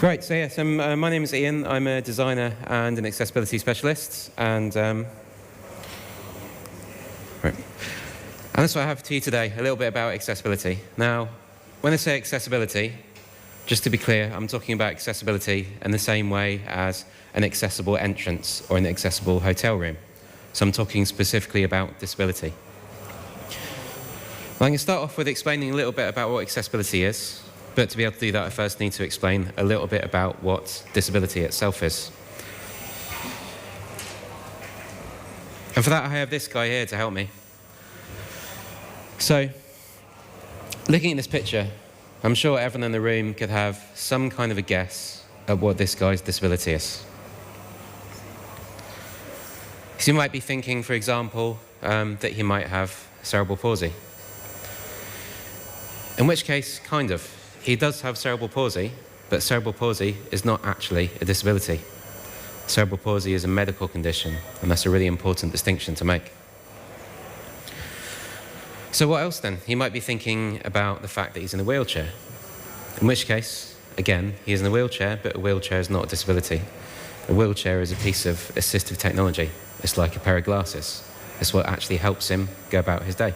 Right, so yes, my name is Ian. I'm a designer and an accessibility specialist, and that's what I have for you today, a little bit about accessibility. Now, when I say accessibility, just to be clear, I'm talking about accessibility in the same way as an accessible entrance or an accessible hotel room. So I'm talking specifically about disability. I'm going to start off with explaining a little bit about what accessibility is. But to be able to do that, I first need to explain a little bit about what disability itself is. And for that, I have this guy here to help me. So, looking at this picture, I'm sure everyone in the room could have some kind of a guess at what this guy's disability is. So you might be thinking, for example, that he might have cerebral palsy. In which case, kind of. He does have cerebral palsy, but cerebral palsy is not actually a disability. Cerebral palsy is a medical condition, and that's a really important distinction to make. So what else then? He might be thinking about the fact that he's in a wheelchair. In which case, again, he is in a wheelchair, but a wheelchair is not a disability. A wheelchair is a piece of assistive technology. It's like a pair of glasses. It's what actually helps him go about his day.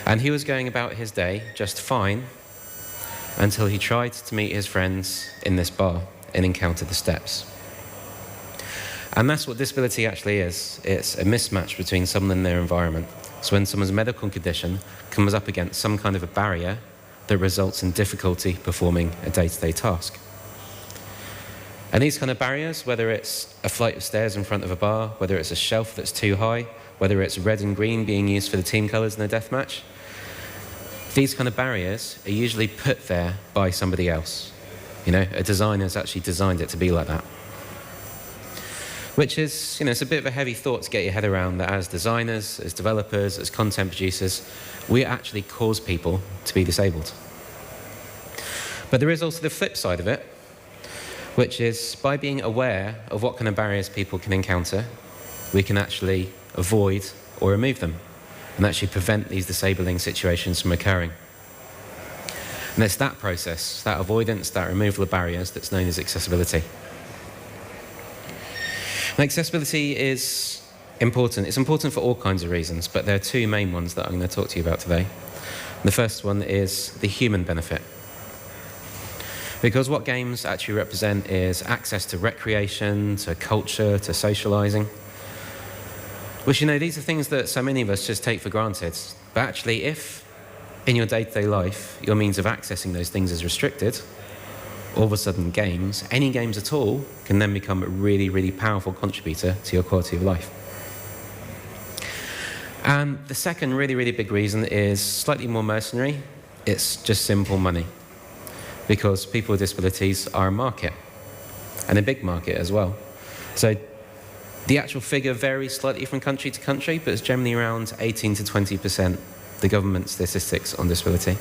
And he was going about his day just fine until he tried to meet his friends in this bar and encountered the steps. And that's what disability actually is. It's a mismatch between someone and their environment. So when someone's medical condition comes up against some kind of a barrier that results in difficulty performing a day-to-day task. And these kind of barriers, whether it's a flight of stairs in front of a bar, whether it's a shelf that's too high, whether it's red and green being used for the team colours in a deathmatch, these kind of barriers are usually put there by somebody else. You know, a designer's actually designed it to be like that. Which is, you know, it's a bit of a heavy thought to get your head around, that as designers, as developers, as content producers, we actually cause people to be disabled. But there is also the flip side of it, which is by being aware of what kind of barriers people can encounter, we can actually avoid or remove them, and actually prevent these disabling situations from occurring. And it's that process, that avoidance, that removal of barriers, that's known as accessibility. And accessibility is important. It's important for all kinds of reasons, but there are two main ones that I'm going to talk to you about today. The first one is the human benefit. Because what games actually represent is access to recreation, to culture, to socializing. Which, you know, these are things that so many of us just take for granted. But actually, if in your day-to-day life, your means of accessing those things is restricted, all of a sudden games, any games at all, can then become a really, really powerful contributor to your quality of life. And the second really, really big reason is slightly more mercenary. It's just simple money. Because people with disabilities are a market, and a big market as well. So the actual figure varies slightly from country to country, but it's generally around 18 to 20%, the government statistics on disability.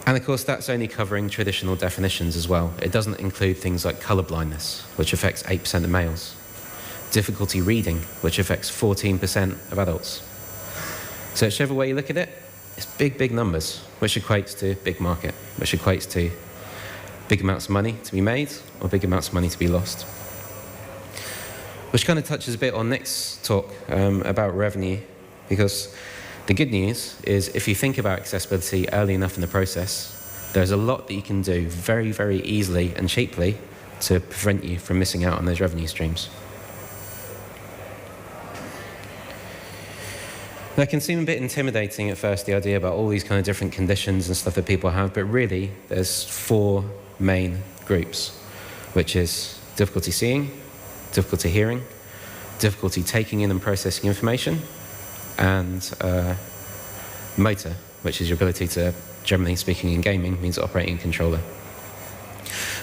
And of course, that's only covering traditional definitions as well. It doesn't include things like colour blindness, which affects 8% of males. Difficulty reading, which affects 14% of adults. So whichever way you look at it, it's big, big numbers, which equates to big market, which equates to big amounts of money to be made or big amounts of money to be lost. Which kind of touches a bit on next talk about revenue, because the good news is if you think about accessibility early enough in the process, there's a lot that you can do very, very easily and cheaply to prevent you from missing out on those revenue streams. Now, it can seem a bit intimidating at first, the idea about all these kind of different conditions and stuff that people have, but really there's four main groups, which is difficulty seeing, difficulty hearing, difficulty taking in and processing information, and motor, which is your ability to, generally speaking in gaming, means operating a controller.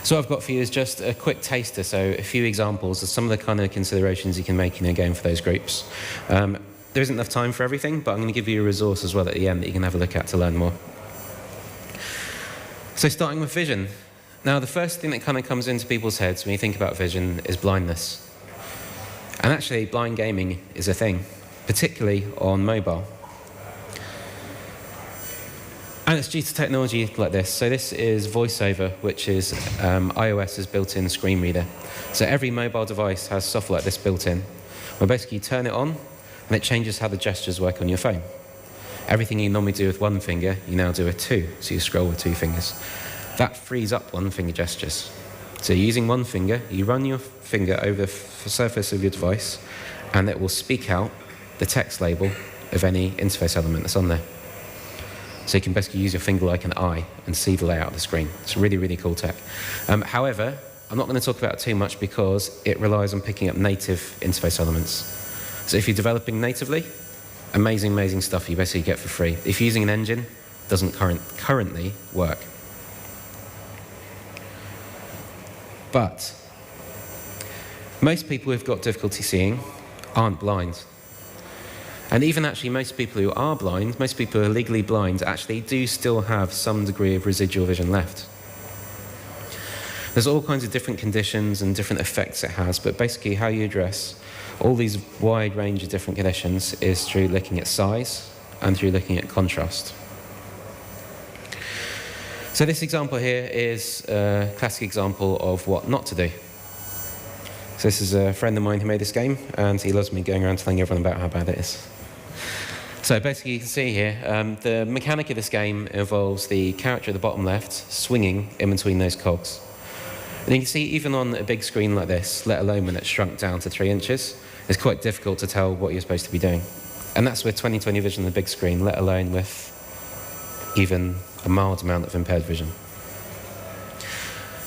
So what I've got for you is just a quick taster, so a few examples of some of the kind of considerations you can make in a game for those groups. There isn't enough time for everything, but I'm going to give you a resource as well at the end that you can have a look at to learn more. So starting with vision. Now, the first thing that kind of comes into people's heads when you think about vision is blindness. And actually, blind gaming is a thing, particularly on mobile. And it's due to technology like this. So this is VoiceOver, which is iOS's built-in screen reader. So every mobile device has software like this built in, where basically you turn it on, and it changes how the gestures work on your phone. Everything you normally do with one finger, you now do with two, so you scroll with two fingers. That frees up one-finger gestures. So using one finger, you run your finger over the surface of your device, and it will speak out the text label of any interface element that's on there. So you can basically use your finger like an eye and see the layout of the screen. It's really, really cool tech. However, I'm not going to talk about it too much because it relies on picking up native interface elements. So if you're developing natively, amazing, amazing stuff you basically get for free. If you're using an engine, it doesn't currently work. But most people who've got difficulty seeing aren't blind. And even actually most people who are blind, most people who are legally blind, actually do still have some degree of residual vision left. There's all kinds of different conditions and different effects it has, but basically how you address all these wide range of different conditions is through looking at size and through looking at contrast. So this example here is a classic example of what not to do. So this is a friend of mine who made this game, and he loves me going around telling everyone about how bad it is. So basically you can see here, the mechanic of this game involves the character at the bottom left swinging in between those cogs. And you can see even on a big screen like this, let alone when it's shrunk down to 3 inches, it's quite difficult to tell what you're supposed to be doing. And that's with 20/20 vision on the big screen, let alone with even a mild amount of impaired vision.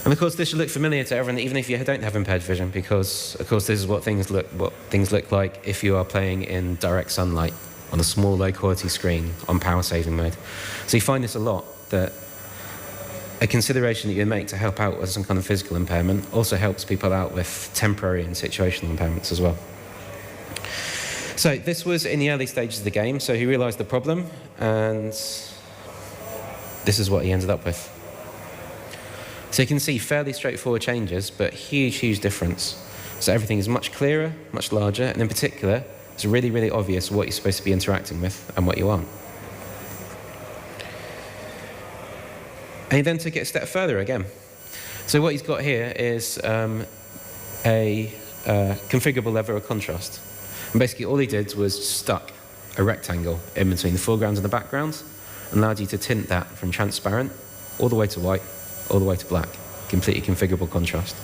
And of course this should look familiar to everyone, even if you don't have impaired vision, because of course this is what things look like if you are playing in direct sunlight on a small low quality screen on power saving mode. So you find this a lot, that a consideration that you make to help out with some kind of physical impairment also helps people out with temporary and situational impairments as well. So this was in the early stages of the game, so he realised the problem, and this is what he ended up with. So you can see fairly straightforward changes, but huge, huge difference. So everything is much clearer, much larger, and in particular, it's really, really obvious what you're supposed to be interacting with and what you aren't. And he then took it a step further again. So what he's got here is a configurable level of contrast. And basically all he did was stuck a rectangle in between the foreground and the background and allowed you to tint that from transparent all the way to white, all the way to black. Completely configurable contrast.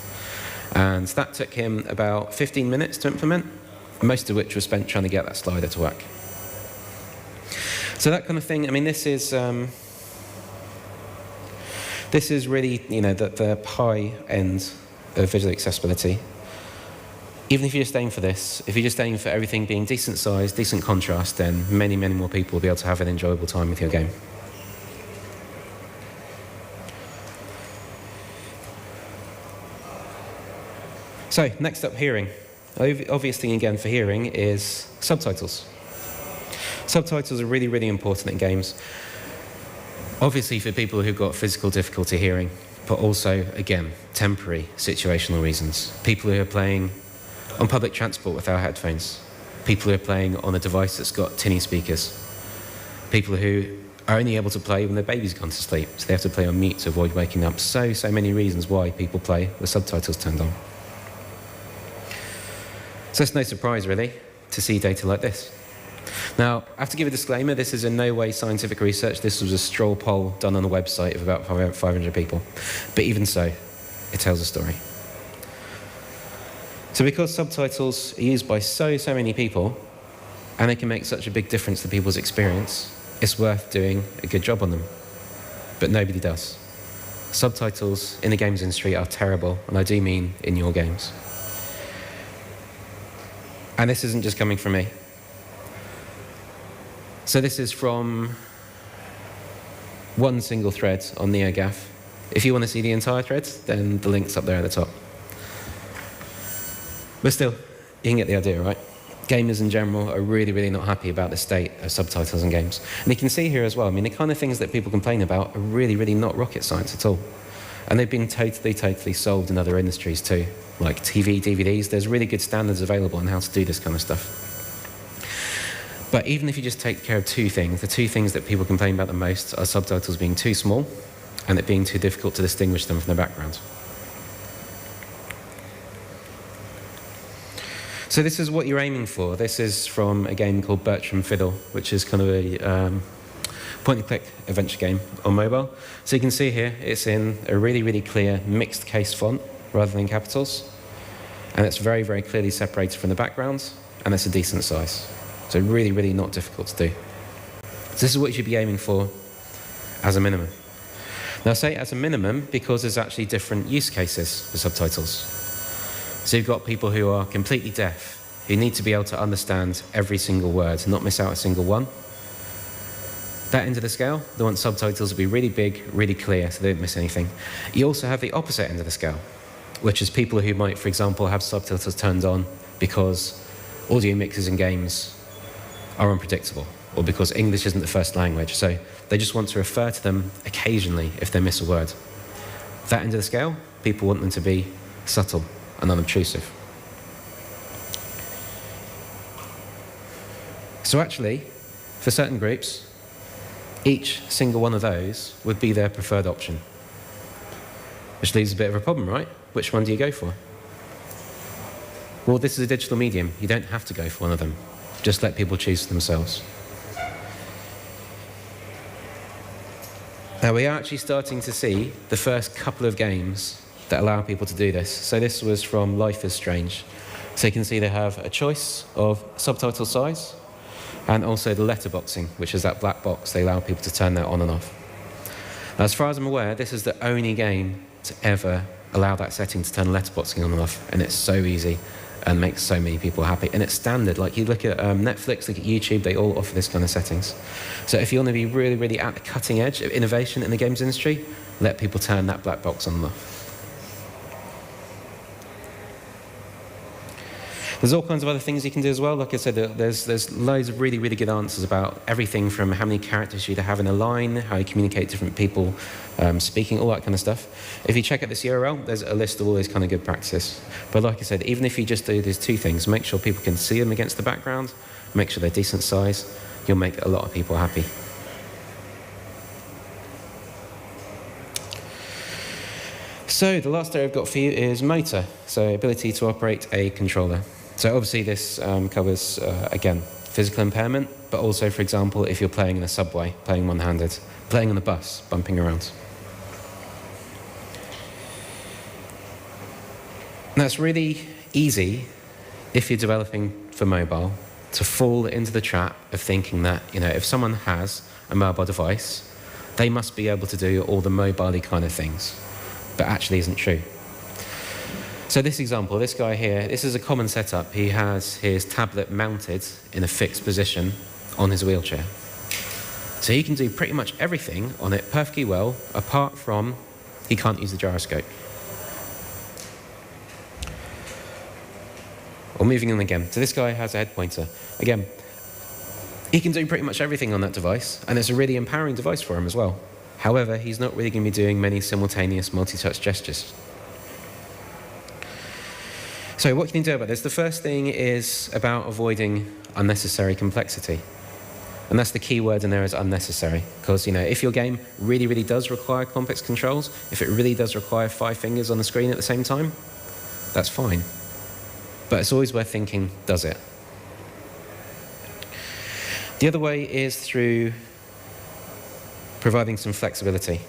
And that took him about 15 minutes to implement, most of which was spent trying to get that slider to work. So that kind of thing, I mean, this is really, you know, the high end of visual accessibility. Even if you're just aiming for this, if you're just aiming for everything being decent size, decent contrast, then many, many more people will be able to have an enjoyable time with your game. So, next up, hearing. Obvious thing again for hearing is subtitles. Subtitles are really, really important in games. Obviously for people who've got physical difficulty hearing, but also, again, temporary situational reasons. People who are playing on public transport without headphones. People who are playing on a device that's got tinny speakers. People who are only able to play when their baby's gone to sleep, so they have to play on mute to avoid waking up. So many reasons why people play with subtitles turned on. So it's no surprise, really, to see data like this. Now, I have to give a disclaimer, this is in no way scientific research. This was a straw poll done on a website of about 500 people. But even so, it tells a story. So because subtitles are used by so many people, and they can make such a big difference to people's experience, it's worth doing a good job on them. But nobody does. Subtitles in the games industry are terrible, and I do mean in your games. And this isn't just coming from me. So this is from one single thread on NeoGAF. If you want to see the entire thread, then the link's up there at the top. But still, you can get the idea, right? Gamers in general are really, really not happy about the state of subtitles in games. And you can see here as well, I mean, the kind of things that people complain about are really, really not rocket science at all. And they've been totally solved in other industries too, like TV, DVDs. There's really good standards available on how to do this kind of stuff. But even if you just take care of two things, the two things that people complain about the most are subtitles being too small and it being too difficult to distinguish them from the background. So this is what you're aiming for. This is from a game called Bertram Fiddle, which is kind of a point-and-click adventure game on mobile. So you can see here, it's in a really, really clear mixed case font rather than capitals. And it's very, very clearly separated from the background, and it's a decent size. So really, really not difficult to do. So this is what you should be aiming for as a minimum. Now I say as a minimum because there's actually different use cases for subtitles. So you've got people who are completely deaf, who need to be able to understand every single word, not miss out a single one. That end of the scale, they want subtitles to be really big, really clear, so they don't miss anything. You also have the opposite end of the scale, which is people who might, for example, have subtitles turned on because audio mixes in games are unpredictable, or because English isn't the first language, so they just want to refer to them occasionally if they miss a word. That end of the scale, people want them to be subtle and unobtrusive. So actually, for certain groups, each single one of those would be their preferred option. Which leaves a bit of a problem, right? Which one do you go for? Well, this is a digital medium. You don't have to go for one of them. Just let people choose for themselves. Now, we are actually starting to see the first couple of games that allow people to do this. So this was from Life is Strange. So you can see they have a choice of subtitle size and also the letterboxing, which is that black box. They allow people to turn that on and off. Now, as far as I'm aware, this is the only game to ever allow that setting to turn letterboxing on and off, and it's so easy and makes so many people happy. And it's standard. Like you look at Netflix, look at YouTube, they all offer this kind of settings. So if you want to be really, really at the cutting edge of innovation in the games industry, let people turn that black box on and off. There's all kinds of other things you can do as well. Like I said, there's loads of really, really good answers about everything from how many characters you have in a line, how you communicate different people, speaking, all that kind of stuff. If you check out this URL, there's a list of all those kind of good practices. But like I said, even if you just do these two things, make sure people can see them against the background, make sure they're decent size, you'll make a lot of people happy. So the last area I've got for you is motor, so ability to operate a controller. So obviously this covers, again, physical impairment, but also, for example, if you're playing in a subway, playing one-handed, playing on a bus, bumping around. Now, it's really easy, if you're developing for mobile, to fall into the trap of thinking that, if someone has a mobile device, they must be able to do all the mobile-y kind of things, but actually isn't true. So this example, this guy here, this is a common setup. He has his tablet mounted in a fixed position on his wheelchair. So he can do pretty much everything on it perfectly well, apart from he can't use the gyroscope. Or moving on again. So this guy has a head pointer. Again, he can do pretty much everything on that device, and it's a really empowering device for him as well. However, he's not really going to be doing many simultaneous multi-touch gestures. So what can you do about this? The first thing is about avoiding unnecessary complexity. And that's the key word in there, is unnecessary. Because, if your game really, really does require complex controls, if it really does require 5 fingers on the screen at the same time, that's fine. But it's always worth thinking, does it? The other way is through providing some flexibility.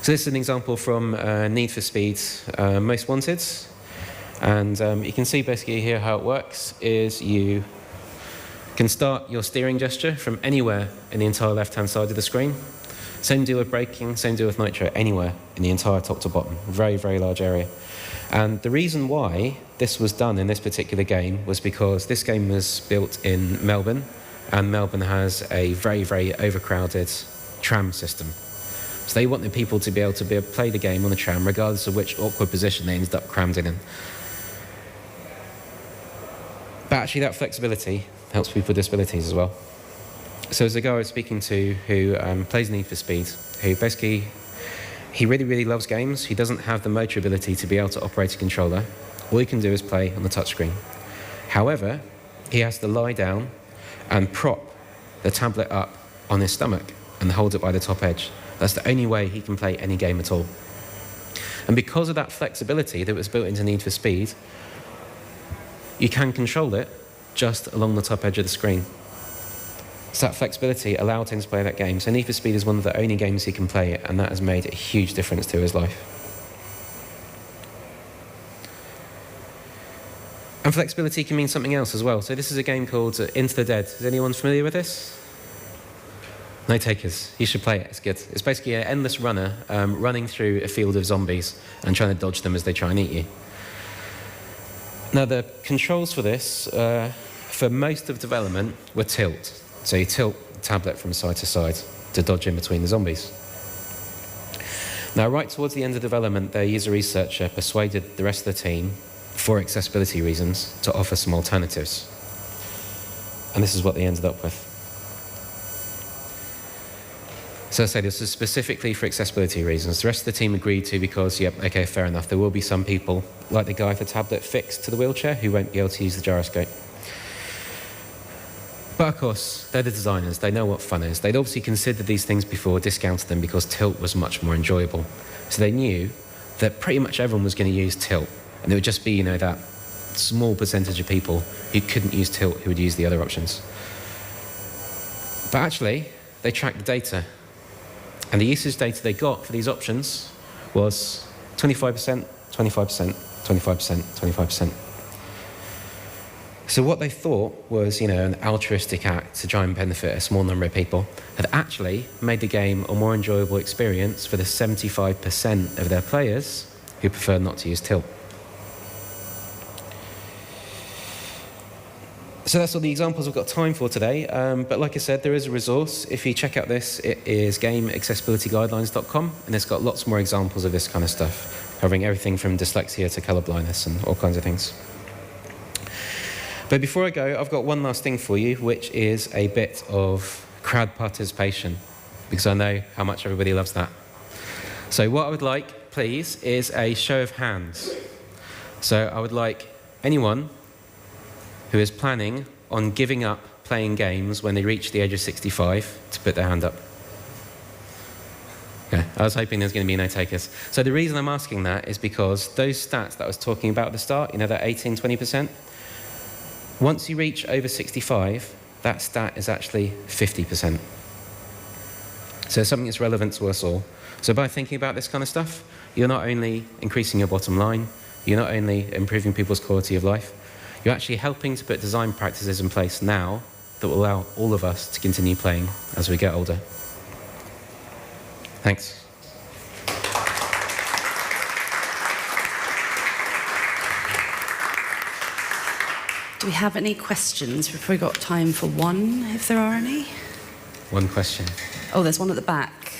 So this is an example from Need for Speed Most Wanted. And you can see basically here how it works is you can start your steering gesture from anywhere in the entire left-hand side of the screen. Same deal with braking, same deal with nitro, anywhere in the entire top to bottom. Very, very large area. And the reason why this was done in this particular game was because this game was built in Melbourne, and Melbourne has a very, very overcrowded tram system. So they wanted people to be able to play the game on the tram, regardless of which awkward position they ended up crammed in. But actually that flexibility helps people with disabilities as well. So there's a guy I was speaking to who plays Need for Speed, who basically, he really, really loves games. He doesn't have the motor ability to be able to operate a controller. All he can do is play on the touchscreen. However, he has to lie down and prop the tablet up on his stomach and hold it by the top edge. That's the only way he can play any game at all. And because of that flexibility that was built into Need for Speed, you can control it just along the top edge of the screen. So that flexibility allowed him to play that game. So Need for Speed is one of the only games he can play, and that has made a huge difference to his life. And flexibility can mean something else as well. So this is a game called Into the Dead. Is anyone familiar with this? No takers. You should play it. It's good. It's basically an endless runner running through a field of zombies and trying to dodge them as they try and eat you. Now, the controls for this, for most of development, were tilt. So you tilt the tablet from side to side to dodge in between the zombies. Now, right towards the end of development, their user researcher persuaded the rest of the team, for accessibility reasons, to offer some alternatives. And this is what they ended up with. So I say this is specifically for accessibility reasons. The rest of the team agreed to because, yep, okay, fair enough. There will be some people, like the guy with the tablet fixed to the wheelchair, who won't be able to use the gyroscope. But of course, they're the designers. They know what fun is. They'd obviously considered these things before, discounted them because tilt was much more enjoyable. So they knew that pretty much everyone was going to use tilt. And it would just be, you know, that small percentage of people who couldn't use tilt who would use the other options. But actually, they tracked the data. And the usage data they got for these options was 25%, 25%, 25%, 25%. So what they thought was, you know, an altruistic act to try and benefit a small number of people had actually made the game a more enjoyable experience for the 75% of their players who prefer not to use tilt. So that's all the examples we've got time for today. But like I said, there is a resource. If you check out this, it is gameaccessibilityguidelines.com, and it's got lots more examples of this kind of stuff, covering everything from dyslexia to colorblindness and all kinds of things. But before I go, I've got one last thing for you, which is a bit of crowd participation, because I know how much everybody loves that. So what I would like, please, is a show of hands. So I would like anyone who is planning on giving up playing games when they reach the age of 65 to put their hand up. Okay, I was hoping there's going to be no takers. So the reason I'm asking that is because those stats that I was talking about at the start, you know, that 18, 20%, once you reach over 65, that stat is actually 50%. So it's something that's relevant to us all. So by thinking about this kind of stuff, you're not only increasing your bottom line, you're not only improving people's quality of life, you're actually helping to put design practices in place now that will allow all of us to continue playing as we get older. Thanks. Do we have any questions? We've probably got time for one, if there are any. One question. Oh, there's one at the back.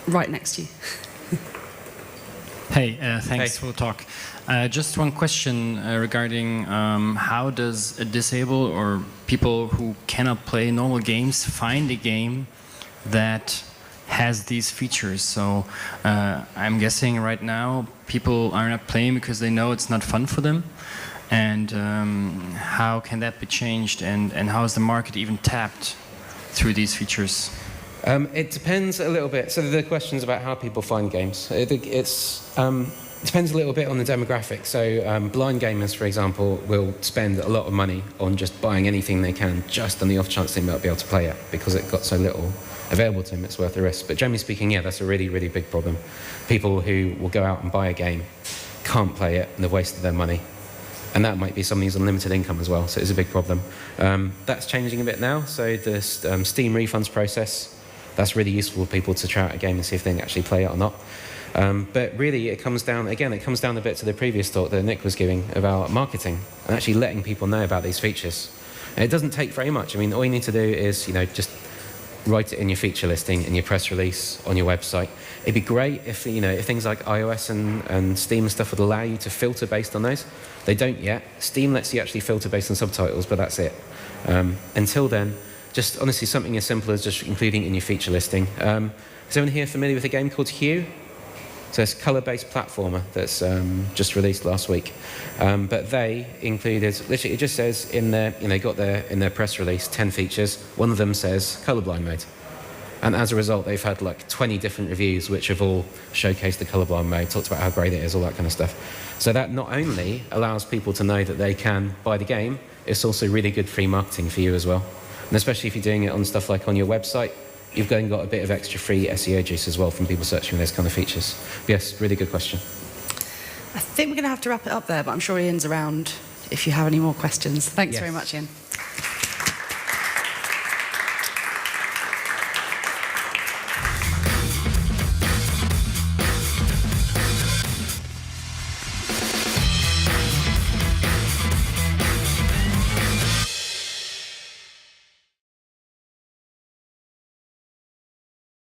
Right next to you. Hey, thanks for the talk. Just one question regarding how does a disabled or people who cannot play normal games find a game that has these features? So I'm guessing right now people are not playing because they know it's not fun for them. And how can that be changed? And how is the market even tapped through these features? It depends a little bit. So the question's about how people find games. It depends a little bit on the demographic. So blind gamers, for example, will spend a lot of money on just buying anything they can, just on the off chance they might be able to play it, because it got so little available to them, it's worth the risk. But generally speaking, yeah, that's a really, really big problem. People who will go out and buy a game, can't play it, and they've wasted their money. And that might be somebody who's on limited income as well, so it's a big problem. That's changing a bit now. So the Steam refunds process, that's really useful for people to try out a game and see if they can actually play it or not. But really, it comes down a bit to the previous talk that Nick was giving about marketing and actually letting people know about these features. And it doesn't take very much. I mean, all you need to do is, you know, just write it in your feature listing, in your press release, on your website. It'd be great if, you know, if things like iOS and Steam and stuff would allow you to filter based on those. They don't yet. Steam lets you actually filter based on subtitles, but that's it. Until then, just honestly something as simple as just including it in your feature listing. Is anyone here familiar with a game called Hue? So it's a colour-based platformer that's just released last week. But they included, literally, it just says in their, got in their press release 10 features. One of them says colourblind mode. And as a result, they've had like 20 different reviews, which have all showcased the colourblind mode, talked about how great it is, all that kind of stuff. So that not only allows people to know that they can buy the game, it's also really good free marketing for you as well. And especially if you're doing it on stuff like on your website, you've then got a bit of extra free SEO juice as well from people searching for those kind of features. But yes, really good question. I think we're going to have to wrap it up there, but I'm sure Ian's around if you have any more questions. Thanks very much, Ian.